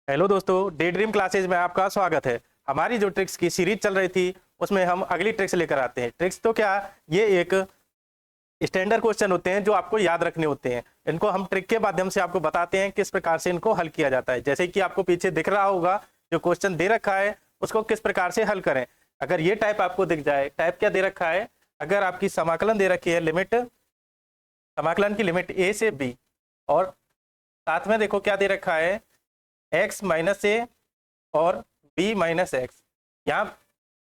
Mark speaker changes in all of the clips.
Speaker 1: Hello दोस्तों, day dream classes में आपका स्वागत है। हमारी जो ट्रिक्स की सीरीज चल रही थी उसमें हम अगली ट्रिक्स लेकर आते हैं। ट्रिक्स तो क्या, ये एक स्टैंडर्ड क्वेश्चन होते हैं जो आपको याद रखने होते हैं। इनको हम ट्रिक के माध्यम से आपको बताते हैं किस प्रकार से इनको हल किया जाता है। जैसे कि आपको पीछे दिख रहा होगा, जो क्वेश्चन दे रखा है उसको किस प्रकार से हल करें। अगर ये टाइप आपको दिख जाए, टाइप क्या दे रखा है, अगर आपकी समाकलन दे रखी है, लिमिट, समाकलन की लिमिट ए से बी, और साथ में देखो क्या दे रखा है, एक्स माइनस ए और बी माइनस एक्स। यहाँ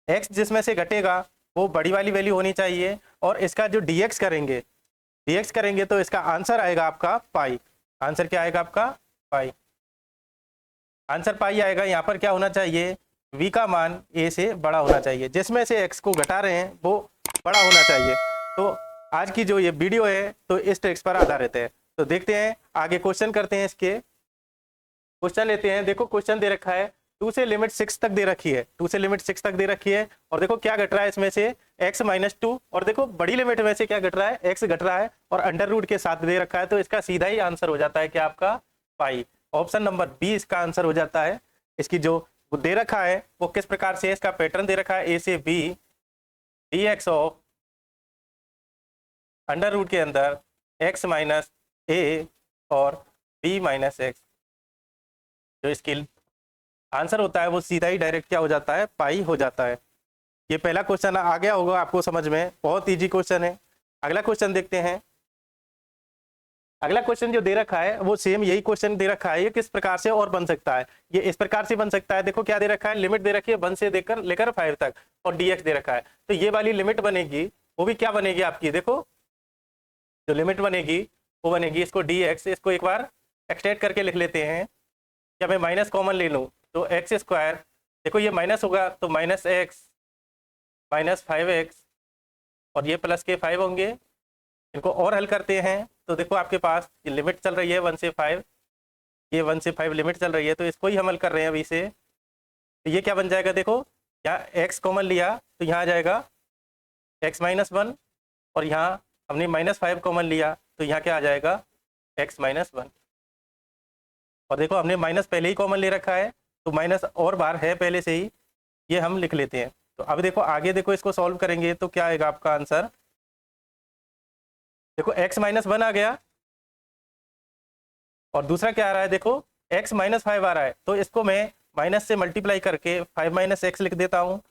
Speaker 1: एक्स जिसमें से घटेगा वो बड़ी वाली वैल्यू होनी चाहिए, और इसका जो डीएक्स करेंगे तो इसका आंसर आएगा आपका पाई। आंसर क्या आएगा आपका, पाई। आंसर पाई आएगा। यहाँ पर क्या होना चाहिए, v का मान a से बड़ा होना चाहिए, जिसमें से x को घटा रहे हैं वो बड़ा होना चाहिए। तो आज की जो ये वीडियो है तो इस ट्रिक्स पर आधारित है। तो देखते हैं आगे, क्वेश्चन करते हैं। इसके क्वेश्चन लेते हैं। देखो क्वेश्चन दे रखा है 2 से लिमिट 6 तक दे रखी है, 2 से लिमिट 6 तक दे रखी है, और देखो क्या घट रहा है इसमें से, x माइनस 2, और देखो बड़ी लिमिट में से क्या घट रहा है, x घट रहा है, और अंडर रूट के साथ दे रखा है। तो इसका सीधा ही आंसर हो जाता है क्या आपका, पाई। ऑप्शन नंबर बी इसका आंसर हो जाता है। इसकी जो दे रखा है वो किस प्रकार से, इसका पैटर्न दे रखा है ए से b, d x of under root के अंदर x माइनस ए और b माइनस एक्स। जो इसकी आंसर होता है वो सीधा ही डायरेक्ट क्या हो जाता है, पाई हो जाता है। ये पहला क्वेश्चन आ गया होगा आपको समझ में, बहुत इजी क्वेश्चन है। अगला क्वेश्चन देखते हैं। अगला क्वेश्चन जो दे रखा है वो सेम यही क्वेश्चन दे रखा है। ये किस प्रकार से और बन सकता है, ये इस प्रकार से बन सकता है। देखो क्या दे रखा है, लिमिट दे रखी है 1 से देकर लेकर 5 तक, और dx दे रखा है। तो ये वाली लिमिट बनेगी, वो भी क्या बनेगी आपकी, देखो जो लिमिट बनेगी वो बनेगी, इसको dx, इसको एक बार एक्सटेंड करके लिख लेते हैं। क्या मैं माइनस कॉमन ले लूँ तो एक्स स्क्वायर, देखो ये माइनस होगा तो माइनस एक्स माइनस 5x, और ये प्लस के 5 होंगे। इनको और हल करते हैं तो देखो आपके पास ये लिमिट चल रही है 1 से 5, ये 1 से 5 लिमिट चल रही है, तो इसको ही हम हल कर रहे हैं अभी से। तो ये क्या बन जाएगा, देखो यहाँ x कॉमन लिया तो यहाँ आ जाएगा x माइनस 1, और यहाँ हमने माइनस 5 कॉमन लिया तो यहाँ क्या आ जाएगा, x माइनस 1। और देखो हमने माइनस पहले ही कॉमन ले रखा है तो माइनस और बार है पहले से ही, ये हम लिख लेते हैं। तो अब देखो आगे, देखो इसको सॉल्व करेंगे तो क्या आएगा आपका आंसर, देखो x माइनस 1 आ गया, और दूसरा क्या आ रहा है, देखो x माइनस 5 आ रहा है, तो इसको मैं माइनस से मल्टीप्लाई करके 5 माइनस एक्स लिख देता हूँ।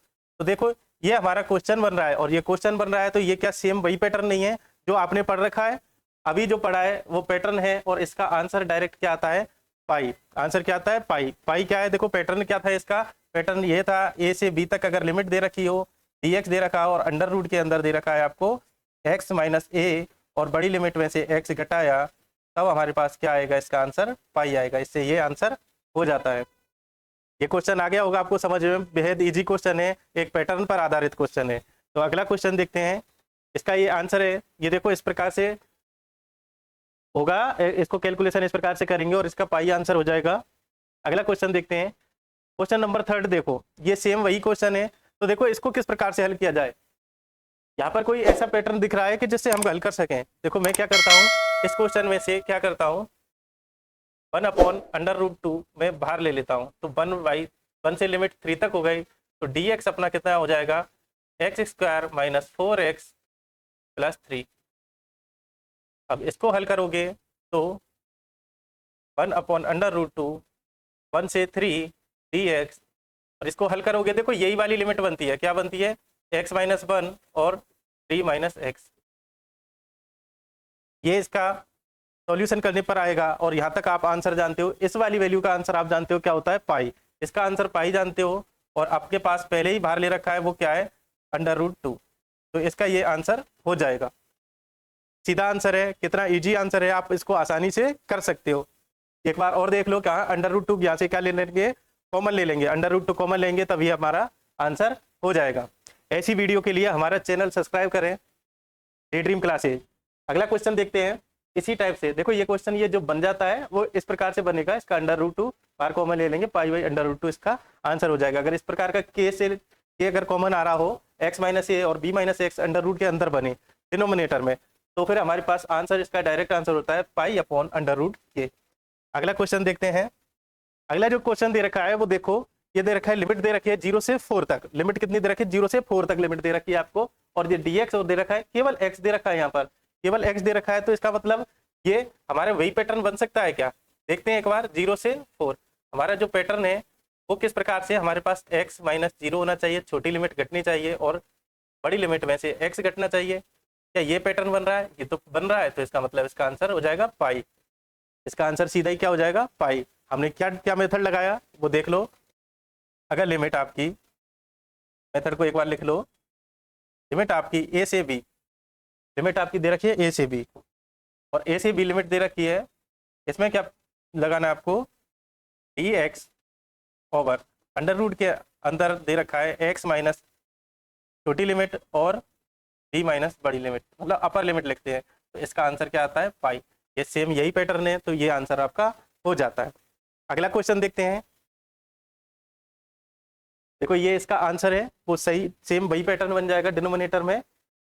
Speaker 1: तो देखो ये हमारा क्वेश्चन बन रहा है, और ये क्वेश्चन बन रहा है, तो ये क्या सेम वही पैटर्न नहीं है जो आपने पढ़ रखा है, अभी जो पढ़ा है वो पैटर्न है, और इसका आंसर डायरेक्ट क्या आता है, पाई। आंसर क्या आता है, पाई। पाई क्या है, देखो पैटर्न क्या था इसका, पैटर्न ये था ए से बी तक अगर लिमिट दे रखी हो, dx दे रखा हो, और अंडर रूट के अंदर दे रखा है आपको x माइनस ए, और बड़ी लिमिट में से x घटाया, तब हमारे पास क्या आएगा, इसका आंसर पाई आएगा। इससे ये आंसर हो जाता है। ये क्वेश्चन आ गया होगा आपको समझ में, बेहद इजी क्वेश्चन है, एक पैटर्न पर आधारित क्वेश्चन है। तो अगला क्वेश्चन देखते हैं। इसका ये आंसर है, ये देखो इस प्रकार से होगा, इसको कैलकुलेशन इस प्रकार से करेंगे और इसका पाई आंसर हो जाएगा। अगला क्वेश्चन देखते हैं, क्वेश्चन नंबर 3 देखो, ये सेम वही क्वेश्चन है। तो देखो इसको किस प्रकार से हल किया जाए, यहाँ पर कोई ऐसा पैटर्न दिख रहा है कि जिससे हम हल कर सकें। देखो मैं क्या करता हूँ, इस क्वेश्चन में से क्या करता हूँ, 1 अपॉन अंडर रूट 2 में बाहर ले लेता हूँ, तो 1 से लिमिट 3 तक हो गई, तो dx अपना कितना हो जाएगा, x square minus 4x plus 3। अब इसको हल करोगे तो 1 अपॉन अंडर रूट 2, 1 से 3 dx, और इसको हल करोगे देखो यही वाली लिमिट बनती है, क्या बनती है, x माइनस 1 और 3 माइनस एक्स। ये इसका सॉल्यूशन करने पर आएगा, और यहाँ तक आप आंसर जानते हो, इस वाली वैल्यू का आंसर आप जानते हो क्या होता है, पाई। इसका आंसर पाई जानते हो, और आपके पास पहले ही बाहर ले रखा है वो क्या है, अंडर रूट 2। तो इसका ये आंसर हो जाएगा। सीधा आंसर है, कितना इजी आंसर है, आप इसको आसानी से कर सकते हो। एक बार और देख लो, क्या अंडर रूट 2 यहाँ से क्या ले लेंगे, कॉमन ले लेंगे, अंडर रूट 2 कॉमन लेंगे, तभी हमारा आंसर हो जाएगा। ऐसी वीडियो के लिए हमारा चैनल सब्सक्राइब करें, डे ड्रीम क्लासेज। अगला क्वेश्चन देखते हैं इसी टाइप से। देखो ये क्वेश्चन ये जो बन जाता है वो इस प्रकार से बनेगा, इसका अंडर रूट 2 बार कॉमन ले लेंगे, पाई बाई अंडर रूट 2 इसका आंसर हो जाएगा। अगर इस प्रकार का के से के अगर कॉमन आ रहा हो, एक्स माइनस ए और b minus x under root के अंदर बने डिनोमिनेटर में, तो फिर हमारे पास आंसर, इसका डायरेक्ट आंसर होता है पाई अपॉन अंडर रूट के। अगला क्वेश्चन देखते हैं। अगला जो क्वेश्चन दे रखा है वो देखो, ये दे रखा है लिमिट दे रखी है 0 से 4 तक। लिमिट कितनी दे रखी है? 0 से 4 तक लिमिट दे रखी है आपको। और ये dx और दे रखा है केवल x दे रखा है, यहाँ पर केवल x दे रखा है। तो इसका मतलब ये हमारे वही पैटर्न बन सकता है क्या? देखते हैं एक बार। 0 से 4 हमारा जो पैटर्न है वो किस प्रकार से, हमारे पास x माइनस 0 होना चाहिए, छोटी लिमिट घटनी चाहिए और बड़ी लिमिट में से x घटना चाहिए। क्या ये पैटर्न बन रहा है? ये तो बन रहा है। तो इसका मतलब इसका आंसर हो जाएगा पाई। इसका आंसर सीधा ही क्या हो जाएगा? पाई। हमने क्या क्या मेथड लगाया वो देख लो। अगर लिमिट आपकी, मेथड को एक बार लिख लो, लिमिट आपकी a से b, लिमिट आपकी दे रखी है a से b और a से b लिमिट दे रखी है। इसमें क्या लगाना है आपको? dx ओवर अंडर रूट के अंदर दे रखा है x माइनस छोटी लिमिट और b माइनस बड़ी लिमिट, मतलब अपर लिमिट लिखते हैं। तो इसका आंसर क्या आता है? पाई। ये सेम यही पैटर्न है, तो ये आंसर आपका हो जाता है। अगला क्वेश्चन देखते हैं। देखो ये इसका आंसर है, वो सही सेम वही पैटर्न बन जाएगा डिनोमिनेटर में।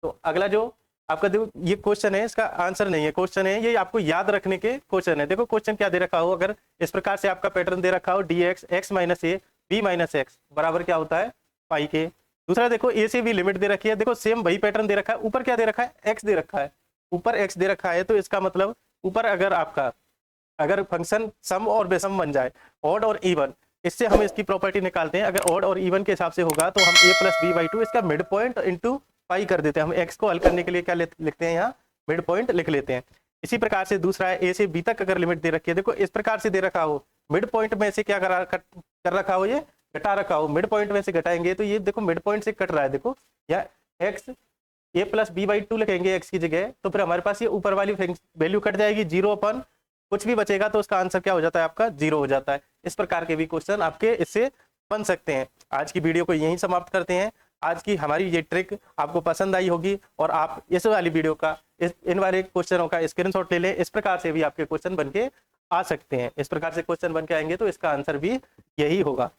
Speaker 1: तो अगला जो आपका देखो ये क्वेश्चन है, इसका आंसर नहीं है, क्वेश्चन है, ये आपको याद रखने के क्वेश्चन है। देखो क्वेश्चन क्या दे रखा हो, अगर इस प्रकार से आपका पैटर्न दे रखा हो dx x minus a b minus x बराबर क्या होता है? पाई के। दूसरा देखो a से b लिमिट दे रखी है, देखो सेम वही पैटर्न दे रखा है। ऊपर क्या दे रखा है? x दे रखा है, ऊपर x दे रखा है। तो इसका मतलब ऊपर अगर आपका अगर फंक्शन सम और बेसम बन जाए, ऑड और इवन, इससे हम इसकी प्रॉपर्टी निकालते हैं। अगर ऑड और इवन के हिसाब से होगा तो हम a प्लस बी बाई 2 इसका मिड पॉइंट इंटू पाई कर देते हैं। हम x को हल करने के लिए क्या लिखते हैं? यहाँ मिड पॉइंट लिख लेते हैं। इसी प्रकार से दूसरा है a से b तक अगर लिमिट दे रखी है, देखो इस प्रकार से दे रखा हो, मिड पॉइंट में से क्या कर रखा हो, ये घटा रखा हो। मिड पॉइंट में से घटाएंगे तो ये देखो मिड पॉइंट से कट रहा है। देखो या x a plus b by 2 लिखेंगे x की जगह, तो फिर हमारे पास ये ऊपर वाली वैल्यू कट जाएगी, 0 अपन कुछ भी बचेगा, तो उसका आंसर क्या हो जाता है? आपका 0 हो जाता है। इस प्रकार के भी क्वेश्चन आपके इससे बन सकते हैं। आज की वीडियो को यहीं समाप्त करते हैं। आज की हमारी ये ट्रिक आपको पसंद आई होगी और आप इस वाली वीडियो का इन वाले क्वेश्चनों का स्क्रीनशॉट ले लें। इस प्रकार से भी आपके क्वेश्चन बन के आ सकते हैं। इस प्रकार से क्वेश्चन बन के आएंगे तो इसका आंसर भी यही होगा।